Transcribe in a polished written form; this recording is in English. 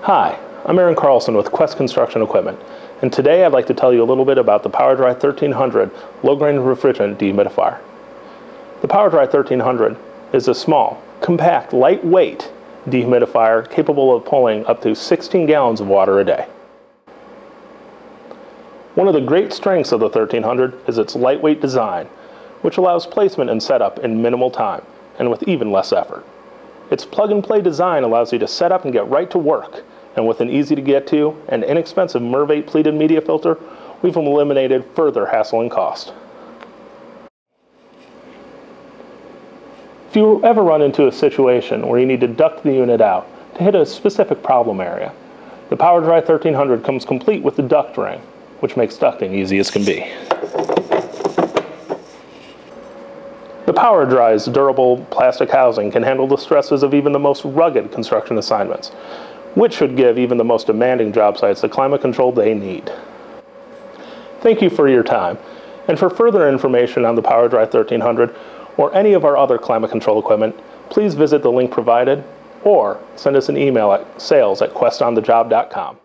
Hi, I'm Aaron Carlson with Quest Construction Equipment, and today I'd like to tell you a little bit about the PowerDry 1300 low-grain refrigerant dehumidifier. The PowerDry 1300 is a small, compact, lightweight dehumidifier capable of pulling up to 16 gallons of water a day. One of the great strengths of the 1300 is its lightweight design, which allows placement and setup in minimal time and with even less effort. Its plug-and-play design allows you to set up and get right to work, and with an easy-to-get-to and inexpensive Mervate pleated media filter, we've eliminated further hassle and cost. If you ever run into a situation where you need to duct the unit out to hit a specific problem area, the PowerDry 1300 comes complete with the duct ring, which makes ducting easy as can be. The PowerDry's durable plastic housing can handle the stresses of even the most rugged construction assignments, which should give even the most demanding job sites the climate control they need. Thank you for your time, and for further information on the PowerDry 1300 or any of our other climate control equipment, please visit the link provided or send us an email at sales@questonthejob.com.